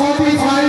45